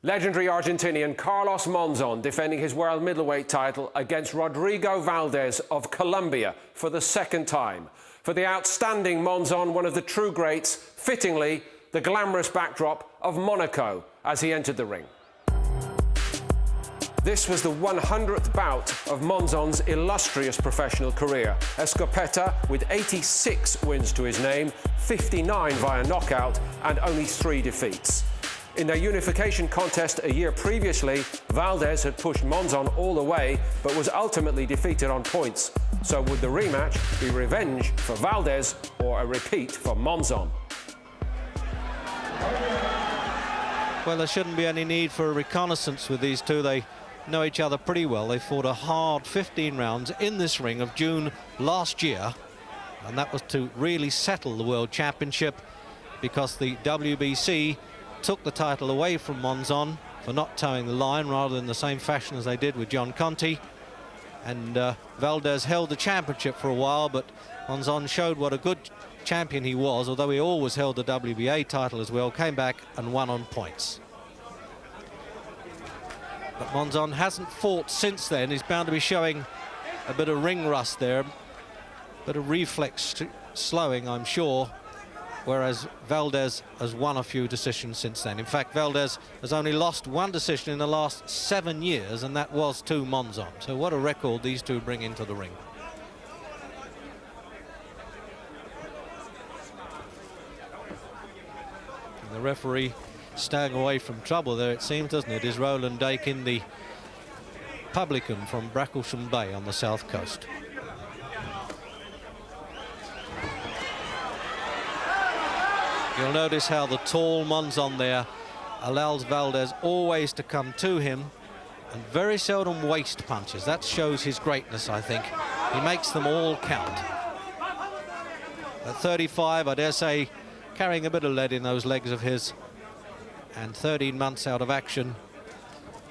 Legendary Argentinian Carlos Monzòn defending his world middleweight title against Rodrigo Valdèz of Colombia for the second time. For the outstanding Monzòn, one of the true greats, fittingly, the glamorous backdrop of Monaco as he entered the ring. This was the 100th bout of Monzón's illustrious professional career. Escopeta with 86 wins to his name, 59 via knockout and only 3 defeats. In their unification contest a year previously, Valdèz had pushed Monzòn all the way, but was ultimately defeated on points. So would the rematch be revenge for Valdèz or a repeat for Monzòn? Well, there shouldn't be any need for a reconnaissance with these two. They know each other pretty well. They fought a hard 15 rounds in this ring of June last year, and that was to really settle the World Championship because the WBC took the title away from Monzòn for not towing the line, rather in the same fashion as they did with John Conti. And Valdèz held the championship for a while, but Monzòn showed what a good champion he was, although he always held the WBA title as well, came back and won on points. But Monzòn hasn't fought since then. He's bound to be showing a bit of ring rust there, a bit of reflex slowing, I'm sure, whereas Valdèz has won a few decisions since then. In fact, Valdèz has only lost 1 decision in the last 7 years, and that was to Monzòn. So what a record these two bring into the ring. And the referee staying away from trouble there, it seems, doesn't it, is Roland Dakin, the publican from Bracklesham Bay on the south coast. You'll notice how the tall Monzòn there allows Valdèz always to come to him and very seldom waste punches. That shows his greatness, I think. He makes them all count. At 35, I dare say, carrying a bit of lead in those legs of his, and 13 months out of action,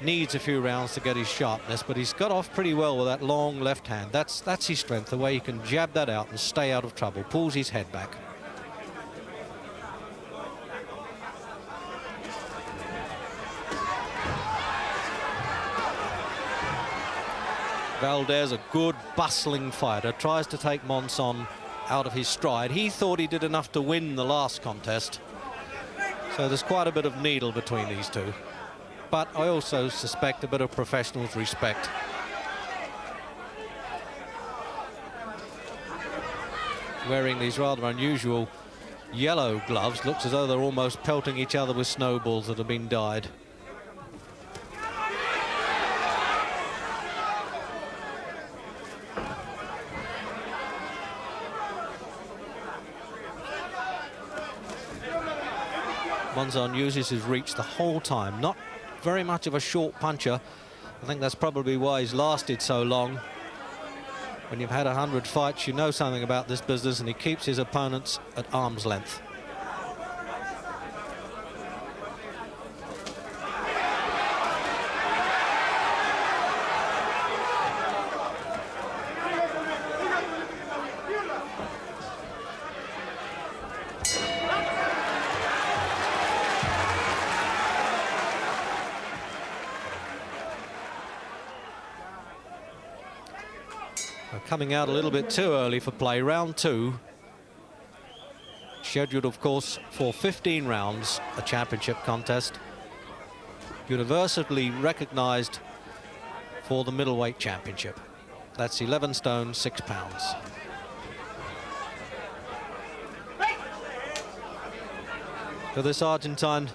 needs a few rounds to get his sharpness, but he's got off pretty well with that long left hand. That's his strength, the way he can jab that out and stay out of trouble, pulls his head back. Valdèz, a good bustling fighter, tries to take Monzòn out of his stride. He thought he did enough to win the last contest, so there's quite a bit of needle between these two. But I also suspect a bit of professionals' respect. Wearing these rather unusual yellow gloves, looks as though they're almost pelting each other with snowballs that have been dyed. Monzòn uses his reach the whole time, not very much of a short puncher. I think that's probably why he's lasted so long. When you've had 100 fights, you know something about this business, and he keeps his opponents at arm's length. Coming out a little bit too early for play. Round 2, scheduled of course for 15 rounds, a championship contest, universally recognized for the middleweight championship. That's 11 stone 6 pounds. For this Argentine,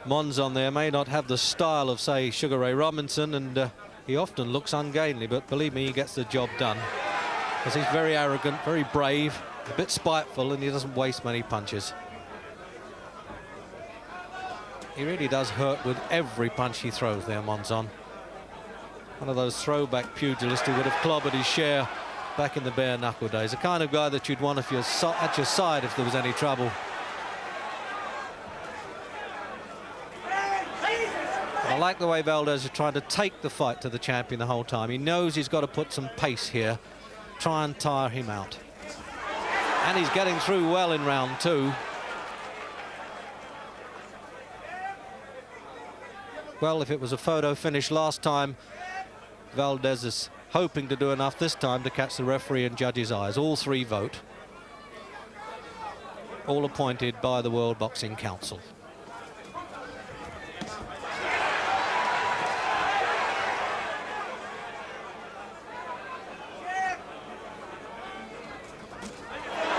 Monzòn there may not have the style of, say, Sugar Ray Robinson, and he often looks ungainly, but believe me, he gets the job done. Because he's very arrogant, very brave, a bit spiteful, and he doesn't waste many punches. He really does hurt with every punch he throws there, Monzòn. One of those throwback pugilists who would have clobbered his share back in the bare knuckle days. The kind of guy that you'd want at your side if there was any trouble. I like the way Valdèz is trying to take the fight to the champion the whole time. He knows he's got to put some pace here, try and tire him out. And he's getting through well in round 2. Well, if it was a photo finish last time, Valdèz is hoping to do enough this time to catch the referee and judge's eyes. All three vote. All appointed by the World Boxing Council.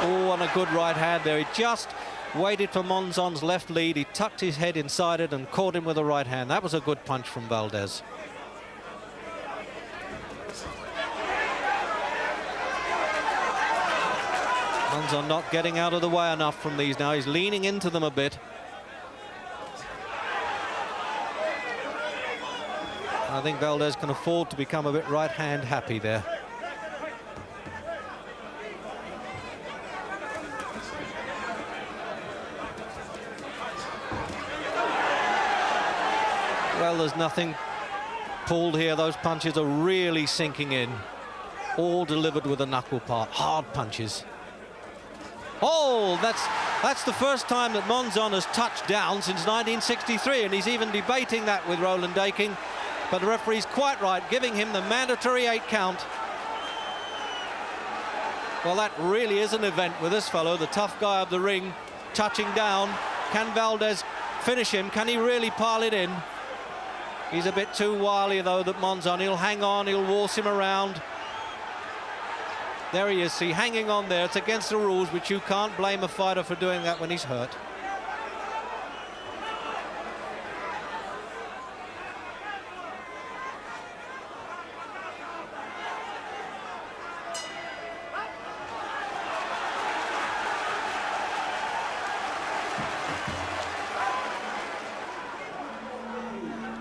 Oh, and a good right hand there. He just waited for Monzon's left lead. He tucked his head inside it and caught him with a right hand. That was a good punch from Valdèz. Monzòn not getting out of the way enough from these now. He's leaning into them a bit. I think Valdèz can afford to become a bit right-hand happy there. Well, there's nothing pulled here. Those punches are really sinking in. All delivered with a knuckle part. Hard punches. Oh, that's the first time that Monzòn has touched down since 1963, and he's even debating that with Roland Daking. But the referee's quite right, giving him the mandatory 8 count. Well, that really is an event with this fellow, the tough guy of the ring, touching down. Can Valdèz finish him? Can he really pile it in? He's a bit too wily, though, that Monzòn. He'll hang on, he'll waltz him around. There he is, see, hanging on there. It's against the rules, but you can't blame a fighter for doing that when he's hurt.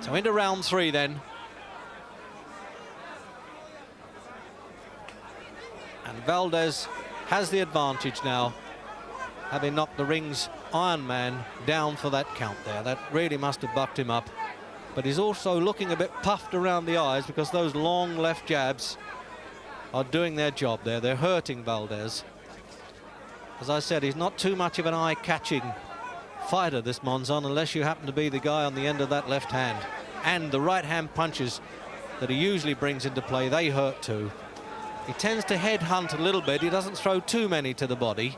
So into round 3 then. And Valdèz has the advantage now, having knocked the ring's Iron Man down for that count there. That really must have bucked him up. But he's also looking a bit puffed around the eyes because those long left jabs are doing their job there. They're hurting Valdèz. As I said, he's not too much of an eye-catching fighter, this Monzòn, unless you happen to be the guy on the end of that left hand. And the right-hand punches that he usually brings into play, they hurt too. He tends to headhunt a little bit. He doesn't throw too many to the body.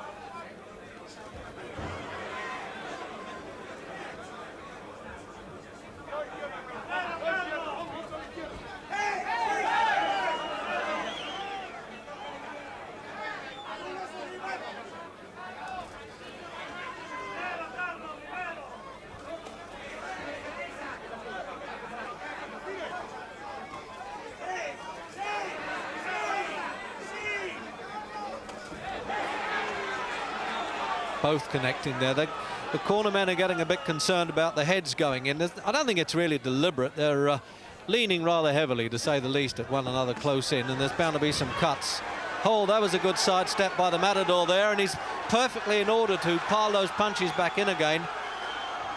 Both connecting there. The cornermen are getting a bit concerned about the heads going in. I don't think it's really deliberate. They're leaning rather heavily, to say the least, at one another close in, and there's bound to be some cuts. Oh, that was a good sidestep by the Matador there, and he's perfectly in order to pile those punches back in again.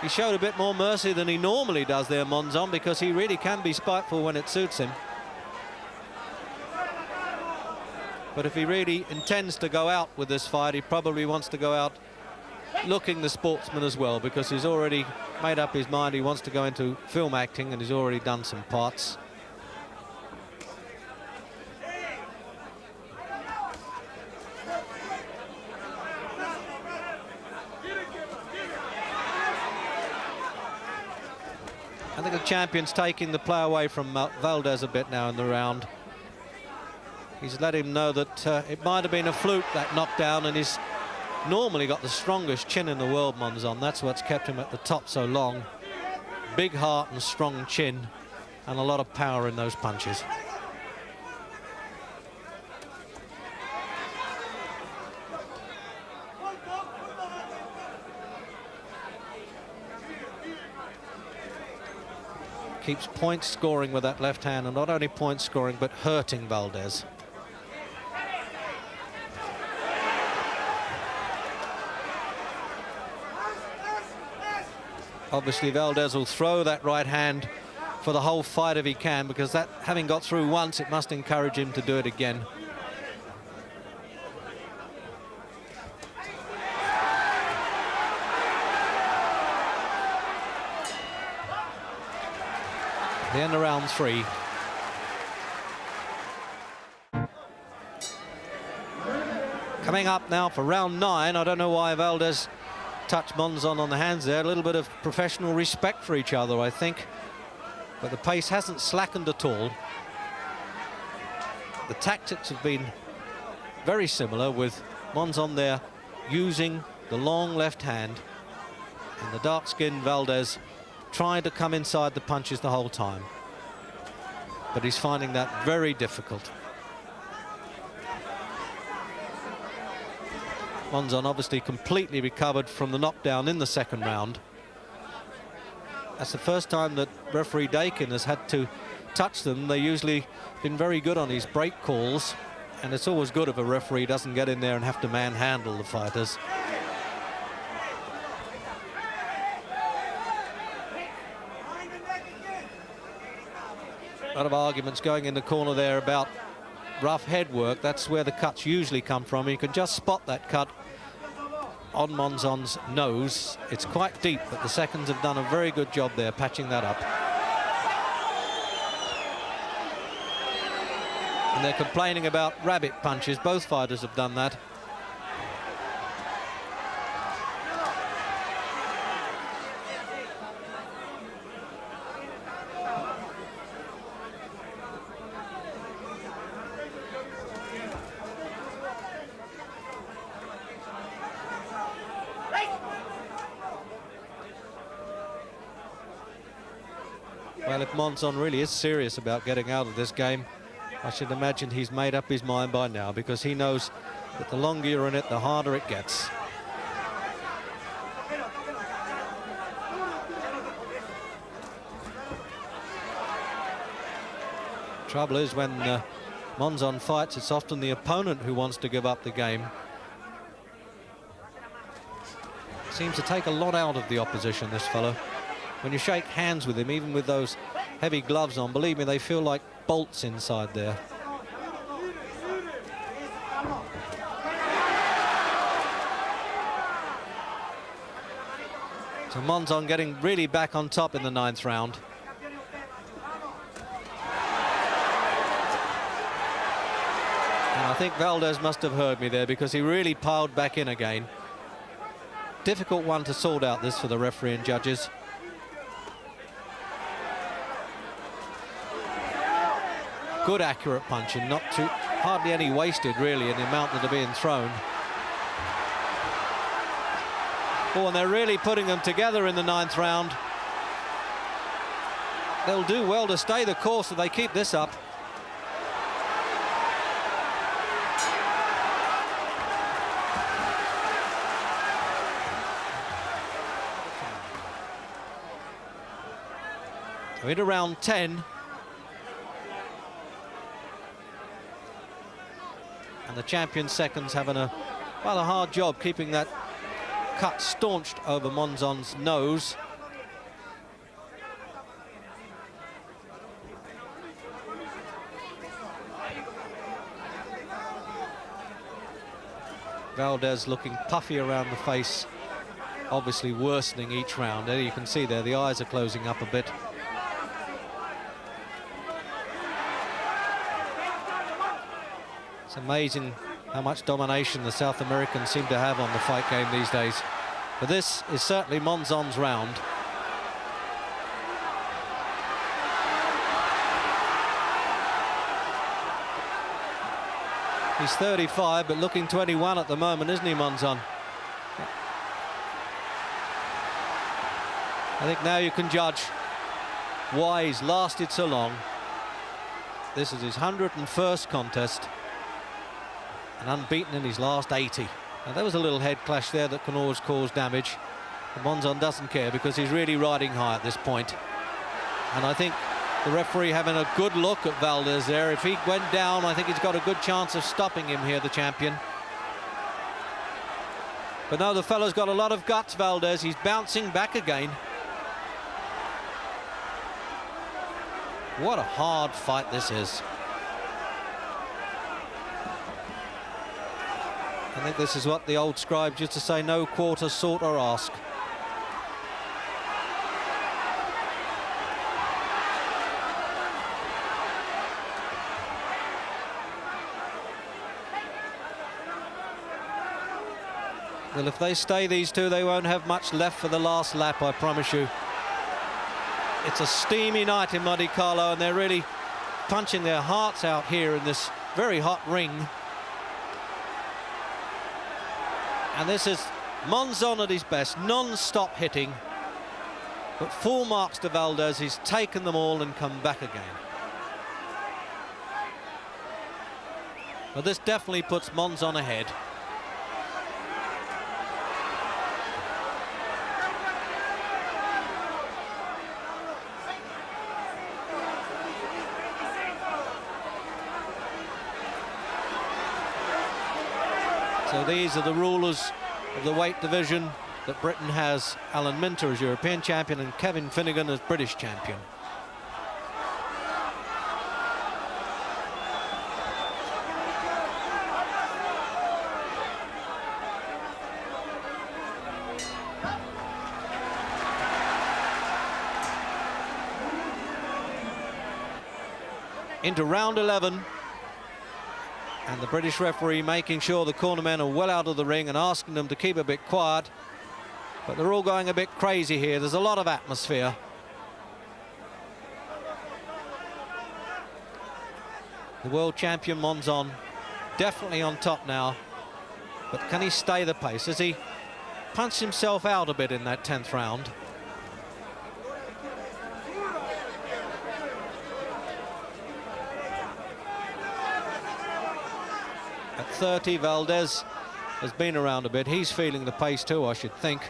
He showed a bit more mercy than he normally does there, Monzòn, because he really can be spiteful when it suits him. But if he really intends to go out with this fight, he probably wants to go out looking the sportsman as well, because he's already made up his mind he wants to go into film acting, and he's already done some parts. I think the champion's taking the play away from Valdèz a bit now in the round. He's let him know that it might have been a fluke, that knockdown, and he's normally got the strongest chin in the world, Monzòn. That's what's kept him at the top so long. Big heart and strong chin, and a lot of power in those punches. Keeps point scoring with that left hand, and not only point scoring, but hurting Valdèz. Obviously, Valdèz will throw that right hand for the whole fight if he can, because that, having got through once, it must encourage him to do it again. the end of round 3. Coming up now for round 9. I don't know why Valdèz touched Monzòn on the hands there. A little bit of professional respect for each other, I think. But the pace hasn't slackened at all. The tactics have been very similar, with Monzòn there using the long left hand, and the dark-skinned Valdèz trying to come inside the punches the whole time. But he's finding that very difficult. Monzòn obviously completely recovered from the knockdown in the second round. That's the first time that referee Dakin has had to touch them. They usually been very good on his break calls, and it's always good if a referee doesn't get in there and have to manhandle the fighters. A lot of arguments going in the corner there about rough head work. That's where the cuts usually come from. You can just spot that cut on Monzon's nose. It's quite deep, but the seconds have done a very good job there patching that up. And they're complaining about rabbit punches. Both fighters have done that. Well, if Monzòn really is serious about getting out of this game, I should imagine he's made up his mind by now, because he knows that the longer you're in it, the harder it gets. Trouble is, when Monzòn fights, it's often the opponent who wants to give up the game. Seems to take a lot out of the opposition, this fellow. When you shake hands with him, even with those heavy gloves on, believe me, they feel like bolts inside there. So Monzòn getting really back on top in the 9th round. And I think Valdèz must have heard me there, because he really piled back in again. Difficult one to sort out, this, for the referee and judges. Good accurate punching, not too, hardly any wasted really in the amount that are being thrown. Oh, and they're really putting them together in the 9th round. They'll do well to stay the course if they keep this up. So into round 10. And the champion seconds having a rather hard job keeping that cut staunched over Monzon's nose. Valdèz looking puffy around the face, obviously worsening each round. There you can see there the eyes are closing up a bit. It's amazing how much domination the South Americans seem to have on the fight game these days. But this is certainly Monzon's round. He's 35, but looking 21 at the moment, isn't he, Monzòn? I think now you can judge why he's lasted so long. This is his 101st contest, and unbeaten in his last 80. Now, there was a little head clash there that can always cause damage. But Monzòn doesn't care, because he's really riding high at this point. And I think the referee having a good look at Valdèz there. If he went down, I think he's got a good chance of stopping him here, the champion. But no, the fellow's got a lot of guts, Valdèz. He's bouncing back again. What a hard fight this is. I think this is what the old scribes used to say: no quarter, sought or ask. Well, if they stay, these two, they won't have much left for the last lap, I promise you. It's a steamy night in Monte Carlo, and they're really punching their hearts out here in this very hot ring. And this is Monzòn at his best, non-stop hitting. But full marks to Valdèz. He's taken them all and come back again. But this definitely puts Monzòn ahead. So these are the rulers of the weight division that Britain has: Alan Minter as European champion and Kevin Finnegan as British champion. Into round 11. And the British referee making sure the cornermen are well out of the ring and asking them to keep a bit quiet. But they're all going a bit crazy here. There's a lot of atmosphere. The world champion Monzòn definitely on top now. But can he stay the pace? Has he punched himself out a bit in that 10th round? At 30, Valdèz has been around a bit. He's feeling the pace too, I should think.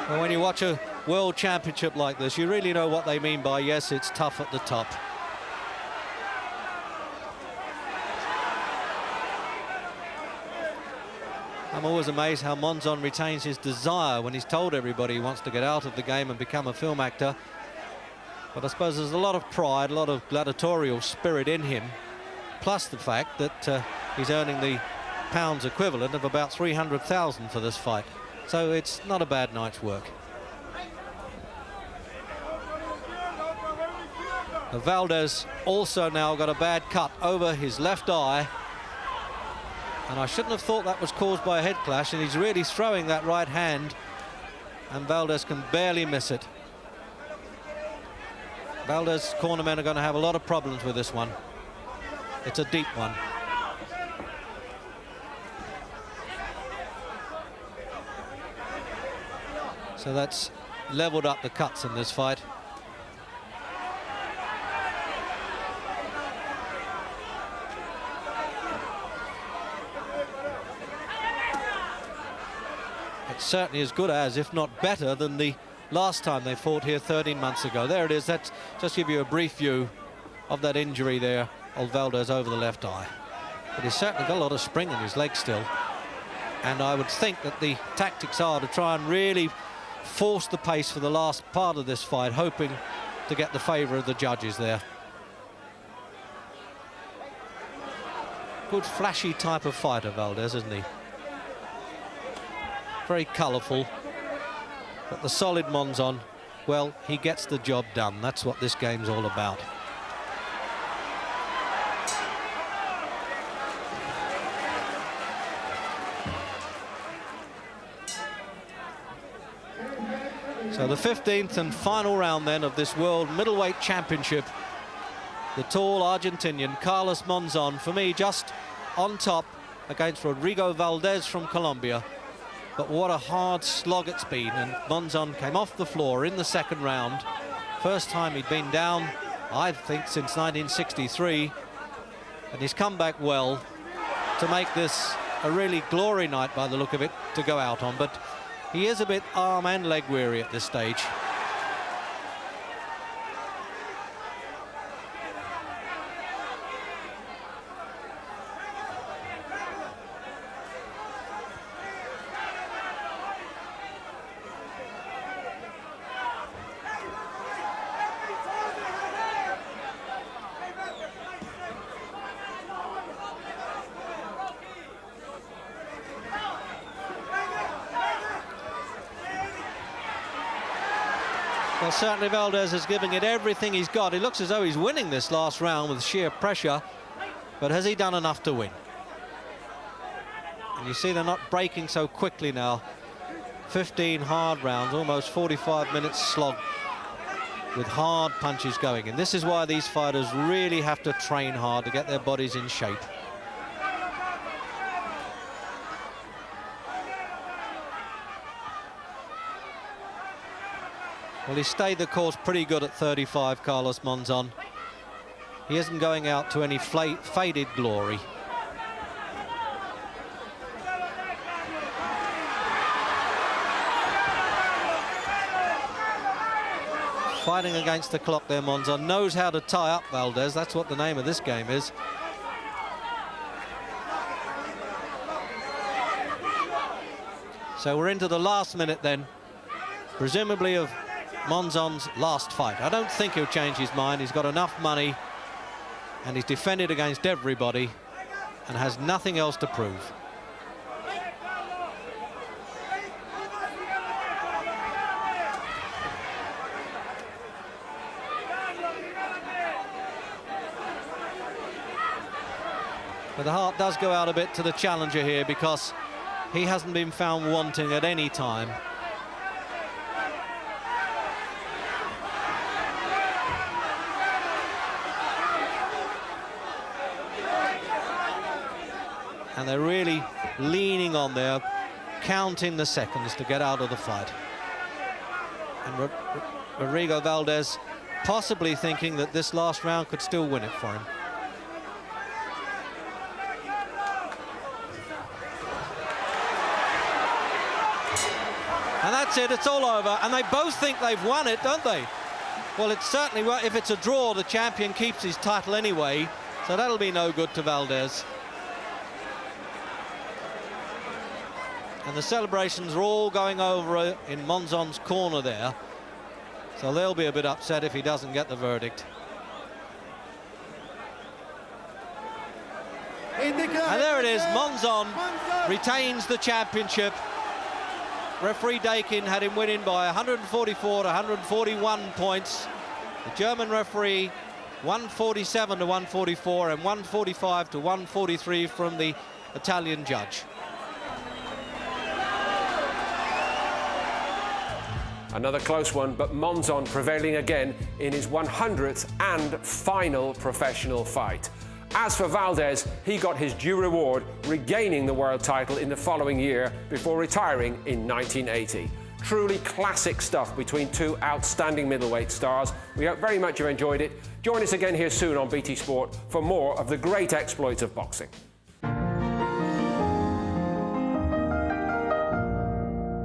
Well, when you watch a world championship like this, you really know what they mean by, yes, it's tough at the top. I'm always amazed how Monzòn retains his desire when he's told everybody he wants to get out of the game and become a film actor. But I suppose there's a lot of pride, a lot of gladiatorial spirit in him, plus the fact that he's earning the pounds equivalent of about 300,000 for this fight. So it's not a bad night's work. Valdèz also now got a bad cut over his left eye. And I shouldn't have thought that was caused by a head clash, and he's really throwing that right hand, and Valdèz can barely miss it. Valdèz's cornermen are going to have a lot of problems with this one. It's a deep one. So that's leveled up the cuts in this fight. It's certainly as good as, if not better, than the last time they fought here 13 months ago. There it is. That's just give you a brief view of that injury there of Valdèz over the left eye. But he's certainly got a lot of spring in his leg still. And I would think that the tactics are to try and really force the pace for the last part of this fight, hoping to get the favour of the judges there. Good flashy type of fighter, Valdèz, isn't he? Very colourful, but the solid Monzòn, well, he gets the job done. That's what this game's all about. So the 15th and final round then of this World Middleweight Championship. The tall Argentinian Carlos Monzòn, for me, just on top against Rodrigo Valdèz from Colombia. But what a hard slog it's been, and Monzòn came off the floor in the second round. First time he'd been down, I think, since 1963. And he's come back well to make this a really glory night by the look of it to go out on. But he is a bit arm and leg weary at this stage. Well, certainly Valdèz is giving it everything he's got. He looks as though he's winning this last round with sheer pressure, but has he done enough to win? And you see they're not breaking so quickly now. 15 hard rounds, almost 45 minutes slog with hard punches going. And this is why these fighters really have to train hard to get their bodies in shape. Well, he stayed the course pretty good at 35, Carlos Monzòn. He isn't going out to any faded glory. Fighting against the clock there, Monzòn. Knows how to tie up Valdèz. That's what the name of this game is. So we're into the last minute then, presumably of Monzon's last fight. I don't think he'll change his mind. He's got enough money and he's defended against everybody and has nothing else to prove. But the heart does go out a bit to the challenger here because he hasn't been found wanting at any time. And they're really leaning on there, counting the seconds to get out of the fight. And Rodrigo Valdèz possibly thinking that this last round could still win it for him. And that's it, it's all over. And they both think they've won it, don't they? Well, it's certainly, if it's a draw, the champion keeps his title anyway, so that'll be no good to Valdèz. And the celebrations are all going over in Monzon's corner there, so they'll be a bit upset if he doesn't get the verdict. And there it is, Monzòn retains the championship. Referee Dakin had him winning by 144 to 141 points. The German referee 147 to 144 and 145 to 143 from the Italian judge. Another close one, but Monzòn prevailing again in his 100th and final professional fight. As for Valdèz, he got his due reward, regaining the world title in the following year before retiring in 1980. Truly classic stuff between two outstanding middleweight stars. We hope very much you enjoyed it. Join us again here soon on BT Sport for more of the great exploits of boxing.